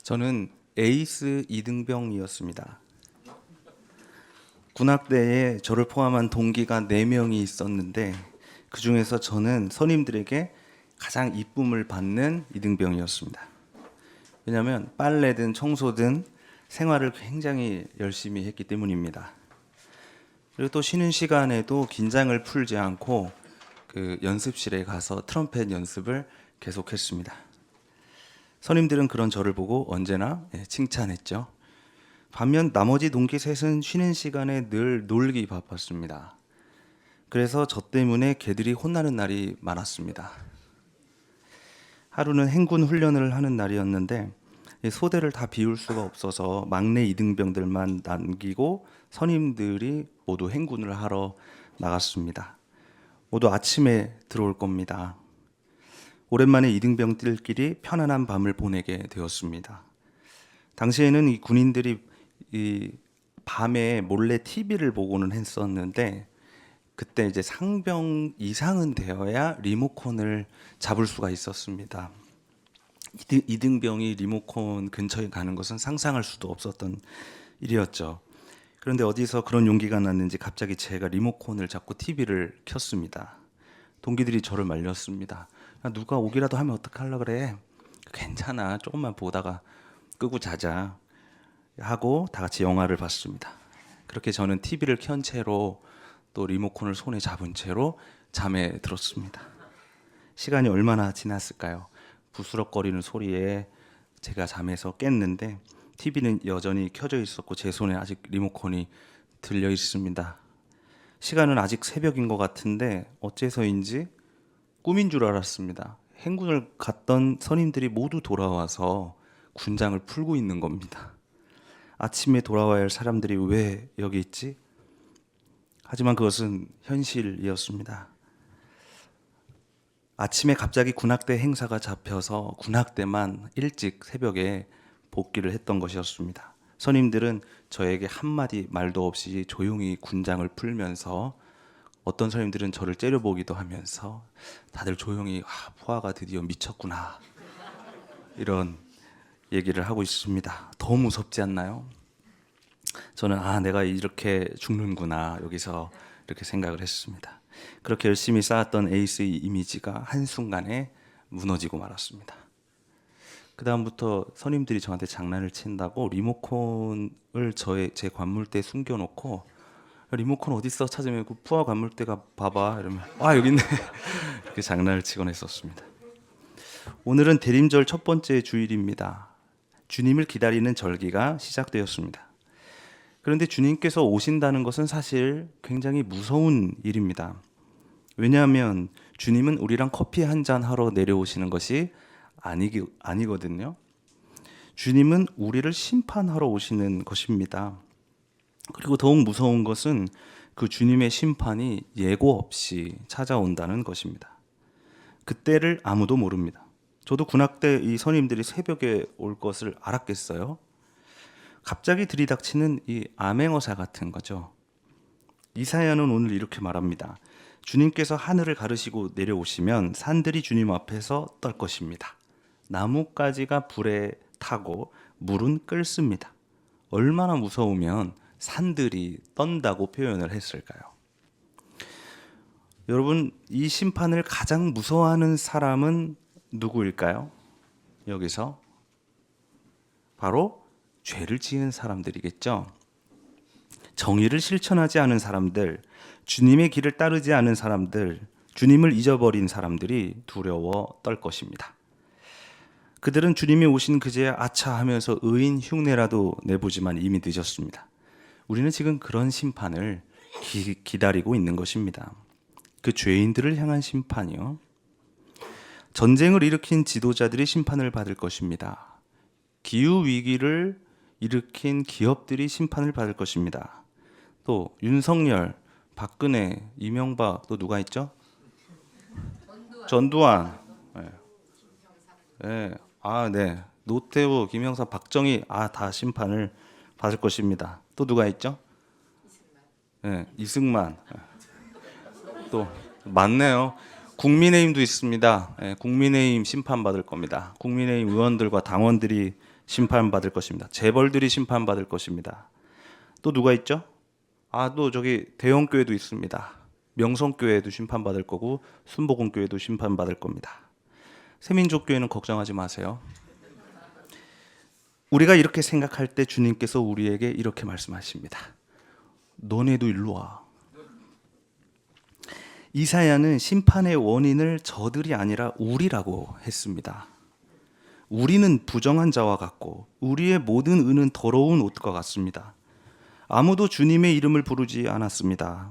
저는 에이스 이등병이었습니다. 군악대에 저를 포함한 동기가 4명이 있었는데 그 중에서 저는 선임들에게 가장 이쁨을 받는 이등병이었습니다. 왜냐하면 빨래든 청소든 생활을 굉장히 열심히 했기 때문입니다. 그리고 또 쉬는 시간에도 긴장을 풀지 않고 그 연습실에 가서 트럼펫 연습을 계속했습니다. 선임들은 그런 저를 보고 언제나 칭찬했죠. 반면 나머지 동기 셋은 쉬는 시간에 늘 놀기 바빴습니다. 그래서 저 때문에 걔들이 혼나는 날이 많았습니다. 하루는 행군 훈련을 하는 날이었는데 소대를 다 비울 수가 없어서 막내 이등병들만 남기고 선임들이 모두 행군을 하러 나갔습니다. 모두 아침에 들어올 겁니다. 오랜만에 이등병들끼리 편안한 밤을 보내게 되었습니다. 당시에는 이 군인들이 이 밤에 몰래 TV를 보고는 했었는데 그때 이제 상병 이상은 되어야 리모컨을 잡을 수가 있었습니다. 이등병이 리모컨 근처에 가는 것은 상상할 수도 없었던 일이었죠. 그런데 어디서 그런 용기가 났는지 갑자기 제가 리모컨을 잡고 TV를 켰습니다. 동기들이 저를 말렸습니다. 누가 오기라도 하면 어떡하려고 그래? 괜찮아. 조금만 보다가 끄고 자자 하고 다 같이 영화를 봤습니다. 그렇게 저는 TV를 켠 채로 또 리모컨을 손에 잡은 채로 잠에 들었습니다. 시간이 얼마나 지났을까요? 부스럭거리는 소리에 제가 잠에서 깼는데 TV는 여전히 켜져 있었고 제 손에 아직 리모컨이 들려 있습니다. 시간은 아직 새벽인 것 같은데 어째서인지 꿈인 줄 알았습니다. 행군을 갔던 선임들이 모두 돌아와서 군장을 풀고 있는 겁니다. 아침에 돌아와야 할 사람들이 왜 여기 있지? 하지만 그것은 현실이었습니다. 아침에 갑자기 군악대 행사가 잡혀서 군악대만 일찍 새벽에 복귀를 했던 것이었습니다. 선임들은 저에게 한마디 말도 없이 조용히 군장을 풀면서 어떤 선임들은 저를 째려보기도 하면서 다들 조용히 포화가 드디어 미쳤구나 이런 얘기를 하고 있습니다. 더 무섭지 않나요? 저는 내가 이렇게 죽는구나 여기서 이렇게 생각을 했습니다. 그렇게 열심히 쌓았던 에이스의 이미지가 한순간에 무너지고 말았습니다. 그 다음부터 선임들이 저한테 장난을 친다고 리모컨을 제 관물대에 숨겨놓고 리모컨 어딨어 찾으면 그 푸아 관물대가 봐봐 이러면 여기 있네 이렇게 장난을 치곤 했었습니다. 오늘은 대림절 첫 번째 주일입니다. 주님을 기다리는 절기가 시작되었습니다. 그런데 주님께서 오신다는 것은 사실 굉장히 무서운 일입니다. 왜냐하면 주님은 우리랑 커피 한잔 하러 내려오시는 것이 아니거든요. 주님은 우리를 심판하러 오시는 것입니다. 그리고 더욱 무서운 것은 그 주님의 심판이 예고 없이 찾아온다는 것입니다. 그때를 아무도 모릅니다. 저도 군악대 이 선임들이 새벽에 올 것을 알았겠어요? 갑자기 들이닥치는 이 암행어사 같은 거죠. 이사야는 오늘 이렇게 말합니다. 주님께서 하늘을 가르시고 내려오시면 산들이 주님 앞에서 떨 것입니다. 나뭇가지가 불에 타고 물은 끓습니다. 얼마나 무서우면 산들이 떤다고 표현을 했을까요? 여러분, 이 심판을 가장 무서워하는 사람은 누구일까요? 여기서 바로 죄를 지은 사람들이겠죠. 정의를 실천하지 않은 사람들, 주님의 길을 따르지 않은 사람들, 주님을 잊어버린 사람들이 두려워 떨 것입니다. 그들은 주님이 오신 그제야 아차 하면서 의인 흉내라도 내보지만 이미 늦었습니다. 우리는 지금 그런 심판을 기다리고 있는 것입니다. 그 죄인들을 향한 심판이요. 전쟁을 일으킨 지도자들이 심판을 받을 것입니다. 기후위기를 일으킨 기업들이 심판을 받을 것입니다. 또 윤석열, 박근혜, 이명박 또 누가 있죠? 전두환. 네. 노태우, 김영삼, 박정희 다 심판을 받을 것입니다. 또 누가 있죠? 이승만. 또 많네요. 국민의힘도 있습니다. 국민의힘 심판받을 겁니다. 국민의힘 의원들과 당원들이 심판받을 것입니다. 재벌들이 심판받을 것입니다. 또 누가 있죠? 또 저기 대형교회도 있습니다. 명성교회도 심판받을 거고 순복음교회도 심판받을 겁니다. 새민족교회는 걱정하지 마세요. 우리가 이렇게 생각할 때 주님께서 우리에게 이렇게 말씀하십니다. 너네도 일로 와. 이사야는 심판의 원인을 저들이 아니라 우리라고 했습니다. 우리는 부정한 자와 같고 우리의 모든 의는 더러운 옷과 같습니다. 아무도 주님의 이름을 부르지 않았습니다.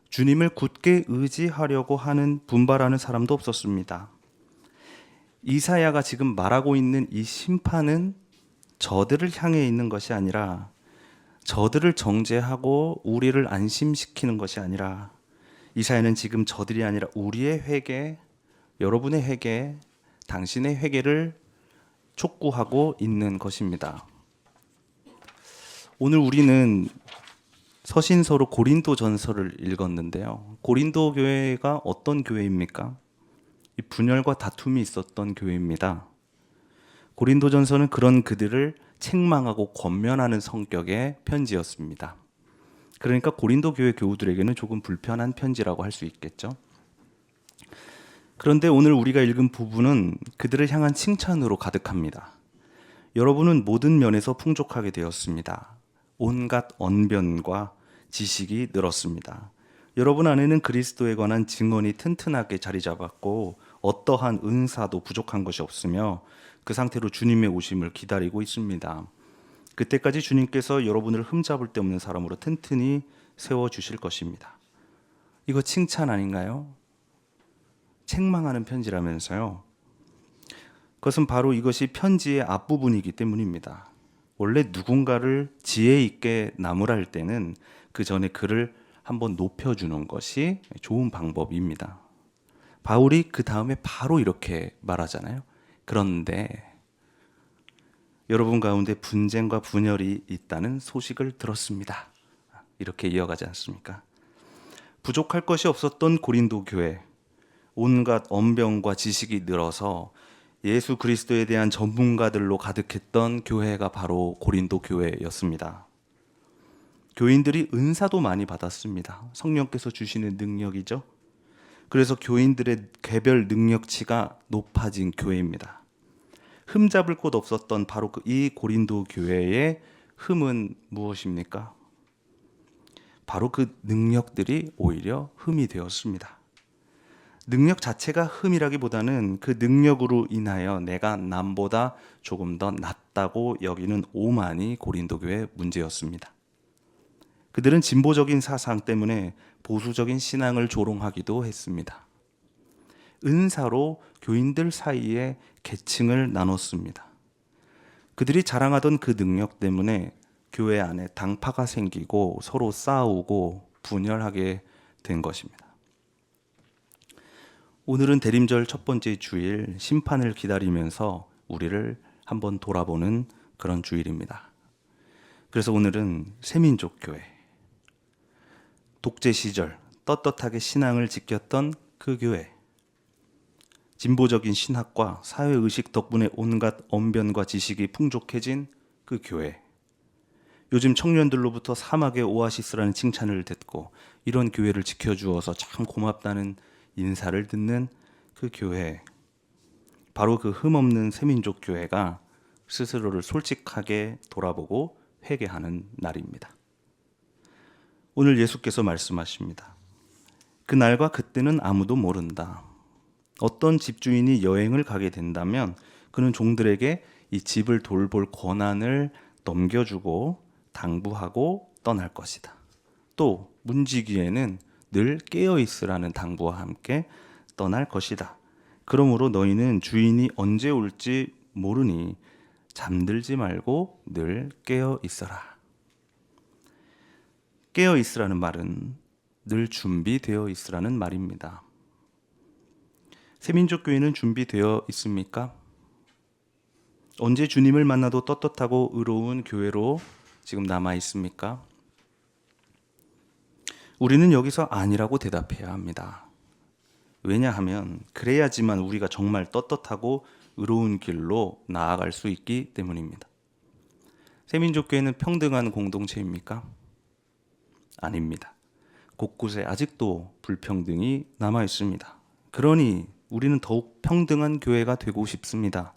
주님을 굳게 의지하려고 하는 분발하는 사람도 없었습니다. 이사야가 지금 말하고 있는 이 심판은 저들을 향해 있는 것이 아니라 저들을 정죄하고 우리를 안심시키는 것이 아니라 이사야는 지금 저들이 아니라 우리의 회개, 여러분의 회개, 당신의 회개를 촉구하고 있는 것입니다. 오늘 우리는 서신서로 고린도 전서를 읽었는데요. 고린도 교회가 어떤 교회입니까? 이 분열과 다툼이 있었던 교회입니다. 고린도 전서는 그런 그들을 책망하고 권면하는 성격의 편지였습니다. 그러니까 고린도 교회 교우들에게는 조금 불편한 편지라고 할 수 있겠죠. 그런데 오늘 우리가 읽은 부분은 그들을 향한 칭찬으로 가득합니다. 여러분은 모든 면에서 풍족하게 되었습니다. 온갖 언변과 지식이 늘었습니다. 여러분 안에는 그리스도에 관한 증언이 튼튼하게 자리 잡았고 어떠한 은사도 부족한 것이 없으며 그 상태로 주님의 오심을 기다리고 있습니다. 그때까지 주님께서 여러분을 흠잡을 데 없는 사람으로 튼튼히 세워주실 것입니다. 이거 칭찬 아닌가요? 책망하는 편지라면서요. 그것은 바로 이것이 편지의 앞부분이기 때문입니다. 원래 누군가를 지혜 있게 나무랄 때는 그 전에 그를 한번 높여주는 것이 좋은 방법입니다. 바울이 그 다음에 바로 이렇게 말하잖아요. 그런데 여러분 가운데 분쟁과 분열이 있다는 소식을 들었습니다. 이렇게 이어가지 않습니까? 부족할 것이 없었던 고린도 교회, 온갖 언변과 지식이 늘어서 예수 그리스도에 대한 전문가들로 가득했던 교회가 바로 고린도 교회였습니다. 교인들이 은사도 많이 받았습니다. 성령께서 주시는 능력이죠. 그래서 교인들의 개별 능력치가 높아진 교회입니다. 흠잡을 곳 없었던 바로 이 고린도 교회의 흠은 무엇입니까? 바로 그 능력들이 오히려 흠이 되었습니다. 능력 자체가 흠이라기보다는 그 능력으로 인하여 내가 남보다 조금 더 낫다고 여기는 오만이 고린도 교회의 문제였습니다. 그들은 진보적인 사상 때문에 보수적인 신앙을 조롱하기도 했습니다. 은사로 교인들 사이에 계층을 나눴습니다. 그들이 자랑하던 그 능력 때문에 교회 안에 당파가 생기고 서로 싸우고 분열하게 된 것입니다. 오늘은 대림절 첫 번째 주일 심판을 기다리면서 우리를 한번 돌아보는 그런 주일입니다. 그래서 오늘은 새민족교회, 독재 시절 떳떳하게 신앙을 지켰던 그 교회, 진보적인 신학과 사회의식 덕분에 온갖 언변과 지식이 풍족해진 그 교회, 요즘 청년들로부터 사막의 오아시스라는 칭찬을 듣고 이런 교회를 지켜주어서 참 고맙다는 인사를 듣는 그 교회, 바로 그 흠없는 새민족 교회가 스스로를 솔직하게 돌아보고 회개하는 날입니다. 오늘 예수께서 말씀하십니다. 그날과 그때는 아무도 모른다. 어떤 집주인이 여행을 가게 된다면 그는 종들에게 이 집을 돌볼 권한을 넘겨주고 당부하고 떠날 것이다. 또 문지기에는 늘 깨어있으라는 당부와 함께 떠날 것이다. 그러므로 너희는 주인이 언제 올지 모르니 잠들지 말고 늘 깨어있어라. 깨어있으라는 말은 늘 준비되어 있으라는 말입니다. 새민족교회는 준비되어 있습니까? 언제 주님을 만나도 떳떳하고 의로운 교회로 지금 남아 있습니까? 우리는 여기서 아니라고 대답해야 합니다. 왜냐하면 그래야지만 우리가 정말 떳떳하고 의로운 길로 나아갈 수 있기 때문입니다. 새민족교회는 평등한 공동체입니까? 아닙니다. 곳곳에 아직도 불평등이 남아 있습니다. 그러니 우리는 더욱 평등한 교회가 되고 싶습니다.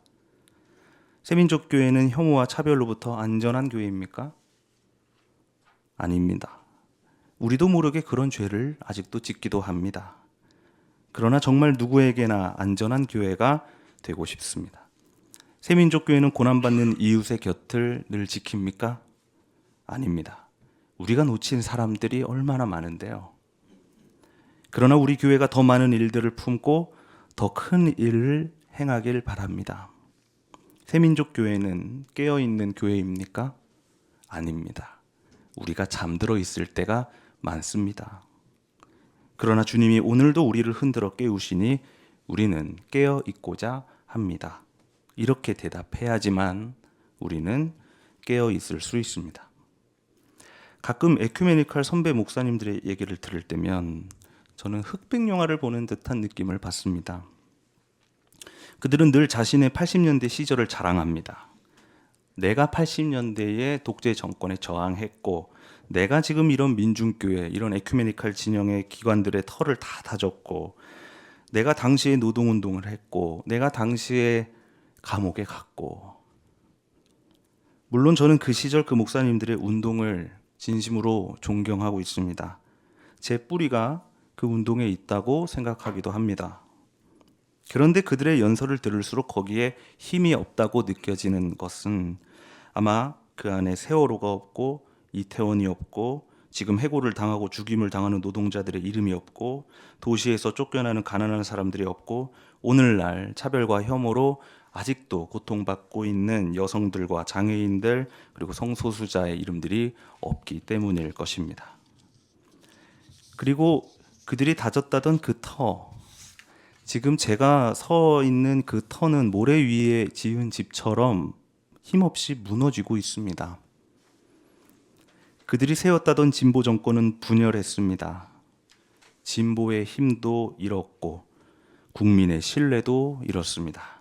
새민족교회는 혐오와 차별로부터 안전한 교회입니까? 아닙니다. 우리도 모르게 그런 죄를 아직도 짓기도 합니다. 그러나 정말 누구에게나 안전한 교회가 되고 싶습니다. 새민족교회는 고난받는 이웃의 곁을 늘 지킵니까? 아닙니다. 우리가 놓친 사람들이 얼마나 많은데요. 그러나 우리 교회가 더 많은 일들을 품고 더 큰 일을 행하길 바랍니다. 새민족교회는 깨어있는 교회입니까? 아닙니다. 우리가 잠들어 있을 때가 많습니다. 그러나 주님이 오늘도 우리를 흔들어 깨우시니 우리는 깨어 있고자 합니다. 이렇게 대답해야지만 우리는 깨어 있을 수 있습니다. 가끔 에큐메니칼 선배 목사님들의 얘기를 들을 때면 저는 흑백 영화를 보는 듯한 느낌을 받습니다. 그들은 늘 자신의 80년대 시절을 자랑합니다. 내가 80년대에 독재 정권에 저항했고, 내가 지금 이런 민중교회, 이런 에큐메니칼 진영의 기관들의 털을 다 다졌고, 내가 당시에 노동운동을 했고, 내가 당시에 감옥에 갔고. 물론 저는 그 시절 그 목사님들의 운동을 진심으로 존경하고 있습니다. 제 뿌리가 그 운동에 있다고 생각하기도 합니다. 그런데 그들의 연설을 들을수록 거기에 힘이 없다고 느껴지는 것은 아마 그 안에 세월호가 없고 이태원이 없고 지금 해고를 당하고 죽임을 당하는 노동자들의 이름이 없고 도시에서 쫓겨나는 가난한 사람들이 없고 오늘날 차별과 혐오로 아직도 고통받고 있는 여성들과 장애인들 그리고 성소수자의 이름들이 없기 때문일 것입니다. 그리고 그들이 다졌다던 그 터, 지금 제가 서 있는 그 터는 모래 위에 지은 집처럼 힘없이 무너지고 있습니다. 그들이 세웠다던 진보 정권은 분열했습니다. 진보의 힘도 잃었고 국민의 신뢰도 잃었습니다.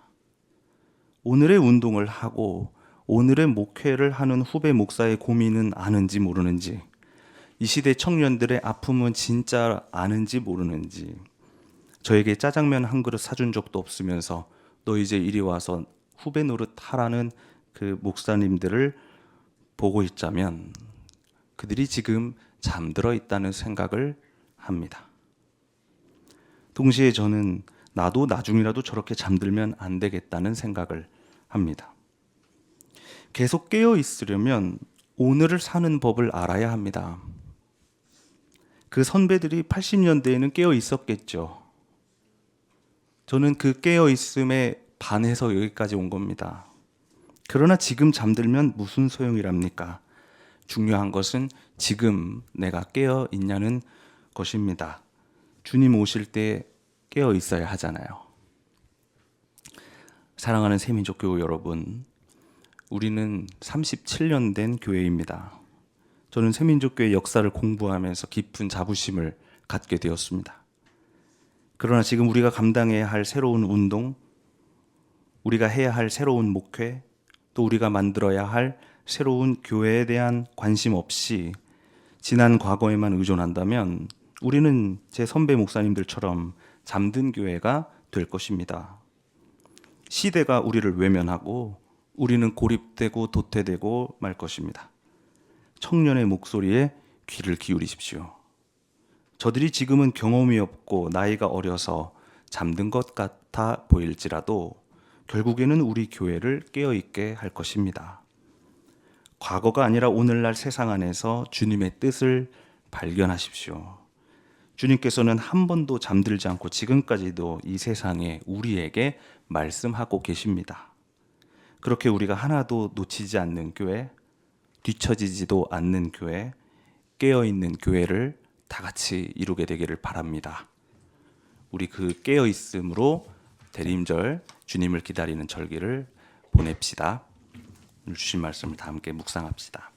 오늘의 운동을 하고 오늘의 목회를 하는 후배 목사의 고민은 아는지 모르는지, 이 시대 청년들의 아픔은 진짜 아는지 모르는지, 저에게 짜장면 한 그릇 사준 적도 없으면서 너 이제 이리 와서 후배 노릇 하라는 그 목사님들을 보고 있자면 그들이 지금 잠들어 있다는 생각을 합니다. 동시에 저는 나도 나중이라도 저렇게 잠들면 안 되겠다는 생각을 합니다. 계속 깨어 있으려면 오늘을 사는 법을 알아야 합니다. 그 선배들이 80년대에는 깨어 있었겠죠. 저는 그 깨어 있음에 반해서 여기까지 온 겁니다. 그러나 지금 잠들면 무슨 소용이랍니까? 중요한 것은 지금 내가 깨어 있냐는 것입니다. 주님 오실 때 깨어 있어야 하잖아요. 사랑하는 새민족교회 여러분, 우리는 37년 된 교회입니다. 저는 새민족교회 역사를 공부하면서 깊은 자부심을 갖게 되었습니다. 그러나 지금 우리가 감당해야 할 새로운 운동, 우리가 해야 할 새로운 목회, 또 우리가 만들어야 할 새로운 교회에 대한 관심 없이 지난 과거에만 의존한다면 우리는 제 선배 목사님들처럼 잠든 교회가 될 것입니다. 시대가 우리를 외면하고 우리는 고립되고 도태되고 말 것입니다. 청년의 목소리에 귀를 기울이십시오. 저들이 지금은 경험이 없고 나이가 어려서 잠든 것 같아 보일지라도 결국에는 우리 교회를 깨어있게 할 것입니다. 과거가 아니라 오늘날 세상 안에서 주님의 뜻을 발견하십시오. 주님께서는 한 번도 잠들지 않고 지금까지도 이 세상에 우리에게 말씀하고 계십니다. 그렇게 우리가 하나도 놓치지 않는 교회, 뒤처지지도 않는 교회, 깨어있는 교회를 다 같이 이루게 되기를 바랍니다. 우리 그 깨어있음으로 대림절 주님을 기다리는 절기를 보냅시다. 오늘 주신 말씀을 다 함께 묵상합시다.